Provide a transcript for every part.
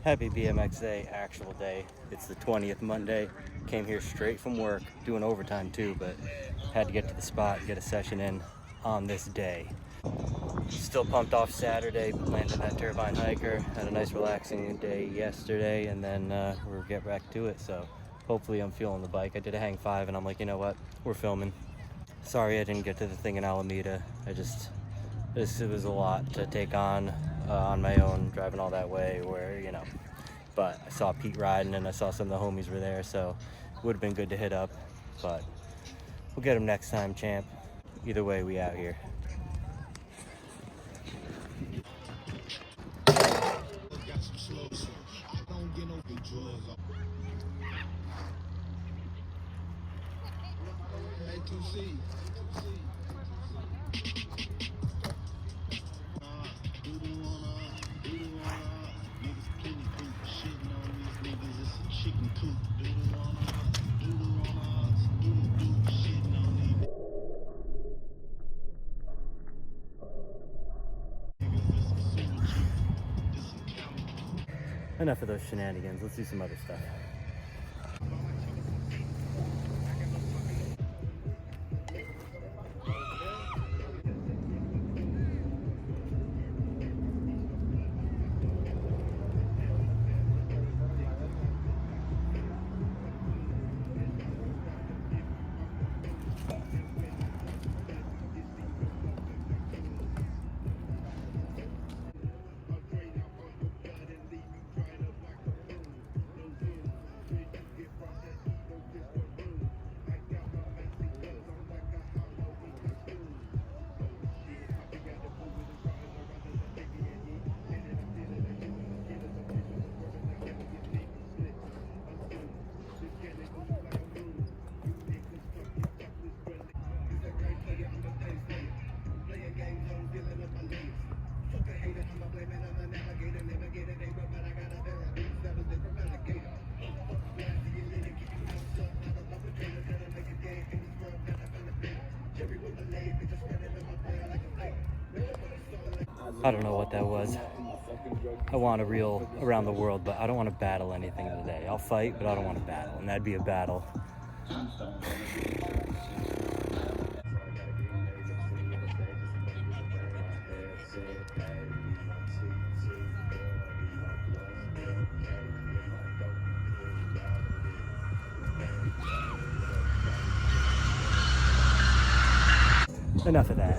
Happy BMX day, actual day. It's the 20th Monday. Came here straight from work, doing overtime too, but had to get to the spot, get a session in on this day. Still pumped off Saturday, landed that turbine hiker. Had a nice relaxing day yesterday, and then we'll get back to it. So hopefully I'm feeling the bike. I did a hang 5 and I'm like, you know what, we're filming. Sorry I didn't get to the thing in Alameda. It was a lot to take on my own, driving all that way, where, you know. But I saw Pete riding and I saw some of the homies were there, so it would have been good to hit up. But we'll get him next time, champ. Either way, we out here. Enough of those shenanigans. Let's do some other stuff. I don't know what that was. I want to reel around the world, but I don't want to battle anything today. I'll fight, but I don't want to battle, and that'd be a battle. Enough of that.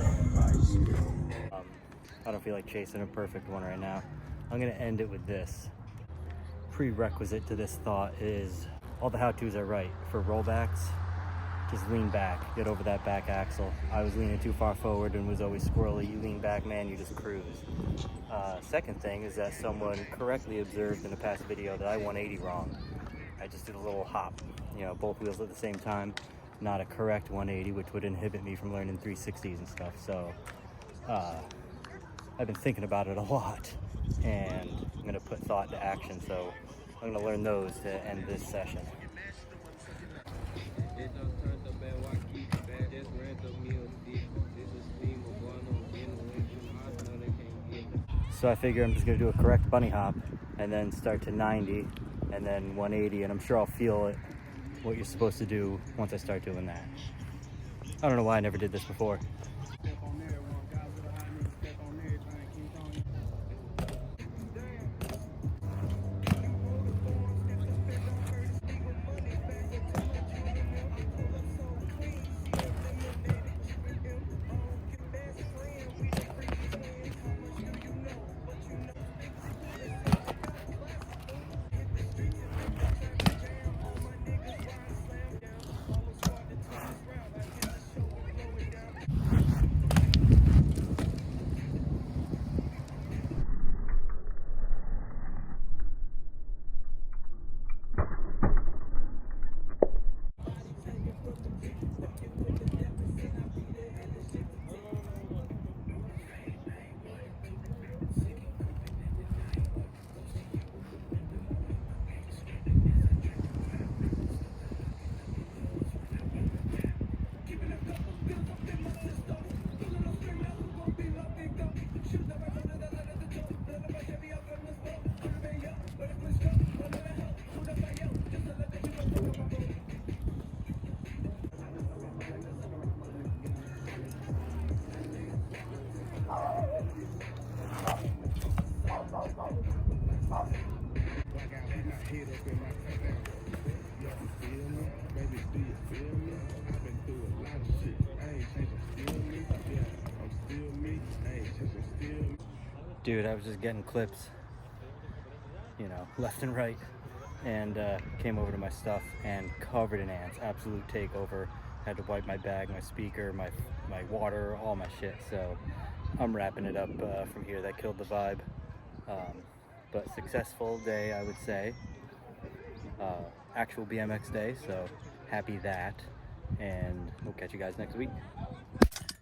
I don't feel like chasing a perfect one right now. I'm gonna end it with this. Prerequisite to this thought is all the how-tos are right. For rollbacks, just lean back, get over that back axle. I was leaning too far forward and was always squirrely. You lean back, man, you just cruise. Second thing is that someone correctly observed in a past video that I 180 wrong. I just did a little hop, you know, both wheels at the same time. Not a correct 180, which would inhibit me from learning 360s and stuff. So I've been thinking about it a lot, and I'm gonna put thought to action. So I'm gonna learn those to end this session. So I figure I'm just gonna do a correct bunny hop and then start to 90 and then 180, and I'm sure I'll feel it, what you're supposed to do once I start doing that. I don't know why I never did this before. Dude, I was just getting clips, you know, left and right, and came over to my stuff and covered in ants. Absolute takeover. Had to wipe my bag, my speaker, my water, all my shit. So I'm wrapping it up from here. That killed the vibe, but successful day, I would say. Actual BMX day, so happy that, and we'll catch you guys next week.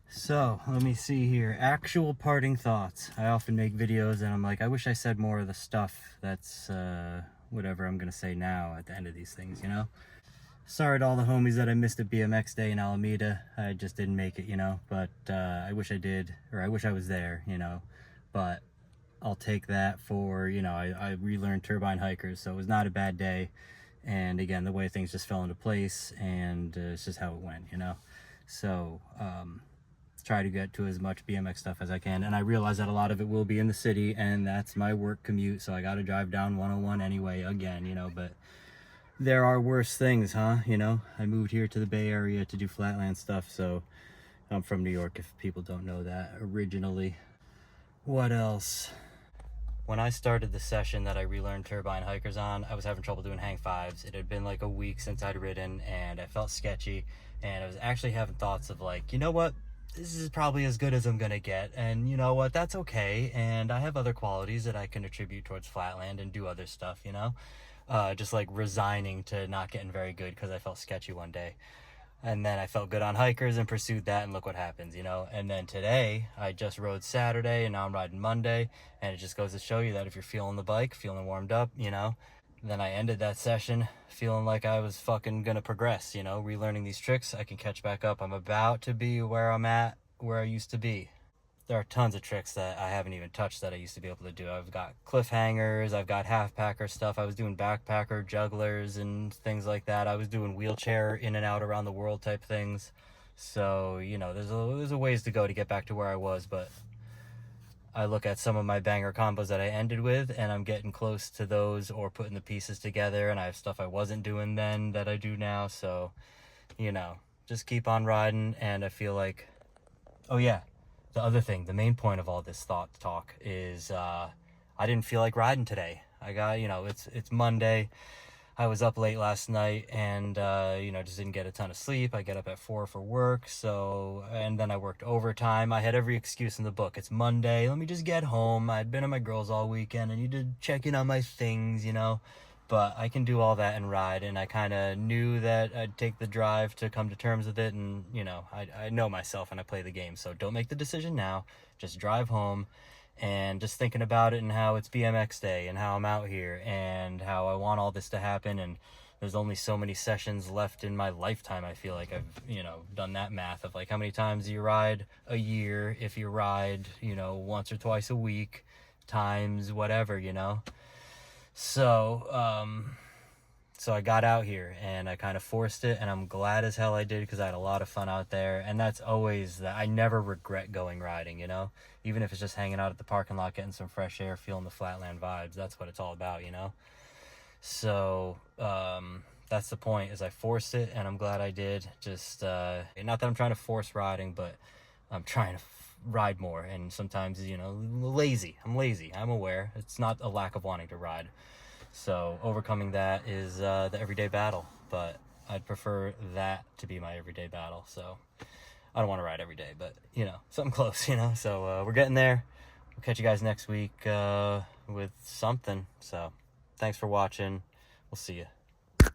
So let me see here, actual parting thoughts. I often make videos and I'm like, I wish I said more of the stuff that's whatever I'm gonna say now at the end of these things, you know. Sorry to all the homies that I missed at BMX day in Alameda. I just didn't make it, you know, but I wish I did, or I wish I was there, you know, but I'll take that for, you know, I relearned turbine hikers, so it was not a bad day. And again, the way things just fell into place, and it's just how it went, you know. So try to get to as much BMX stuff as I can, and I realize that a lot of it will be in the city, and that's my work commute, so I got to drive down 101 anyway again, you know. But there are worse things, huh? You know, I moved here to the Bay Area to do Flatland stuff, so I'm from New York if people don't know that originally. What else? When I started the session that I relearned turbine hikers on, I was having trouble doing hang fives. It had been like a week since I'd ridden, and I felt sketchy, and I was actually having thoughts of like, you know what, this is probably as good as I'm gonna get, and you know what, that's okay, and I have other qualities that I can attribute towards Flatland and do other stuff, you know. Just like resigning to not getting very good because I felt sketchy one day. And then I felt good on hikers and pursued that, and look what happens, you know. And then today, I just rode Saturday, and now I'm riding Monday, and it just goes to show you that if you're feeling the bike, feeling warmed up, you know. Then I ended that session feeling like I was fucking gonna progress, you know, relearning these tricks. I can catch back up. I'm about to be where I'm at, where I used to be. There are tons of tricks that I haven't even touched that I used to be able to do. I've got cliffhangers, I've got half-packer stuff. I was doing backpacker, jugglers, and things like that. I was doing wheelchair in and out around the world type things. So, you know, there's a ways to go to get back to where I was, but I look at some of my banger combos that I ended with, and I'm getting close to those, or putting the pieces together, and I have stuff I wasn't doing then that I do now. So, you know, just keep on riding, and I feel like, oh yeah, the other thing, the main point of all this talk is I didn't feel like riding today. I got, you know, it's Monday. I was up late last night, and you know, just didn't get a ton of sleep. I get up at 4 for work, so, and then I worked overtime. I had every excuse in the book. It's Monday, let me just get home. I'd been at my girls all weekend, I need to check in on my things, you know. But I can do all that and ride, and I kind of knew that I'd take the drive to come to terms with it, and you know, I know myself and I play the game, so don't make the decision now. Just drive home, and just thinking about it, and how it's BMX day, and how I'm out here, and how I want all this to happen, and there's only so many sessions left in my lifetime. I feel like I've, you know, done that math of like how many times do you ride a year if you ride, you know, once or twice a week times whatever, you know. So so I got out here, and I kind of forced it, and I'm glad as hell I did, because I had a lot of fun out there. And that's always that, I never regret going riding, you know, even if it's just hanging out at the parking lot, getting some fresh air, feeling the Flatland vibes. That's what it's all about, you know. So that's the point, is I forced it, and I'm glad I did. Just not that I'm trying to force riding, but I'm trying to ride more, and sometimes, you know, I'm lazy, I'm aware. It's not a lack of wanting to ride. So overcoming that is the everyday battle, but I'd prefer that to be my everyday battle. So I don't want to ride every day, but you know, something close, you know. So we're getting there. We'll catch you guys next week with something. So thanks for watching. We'll see you.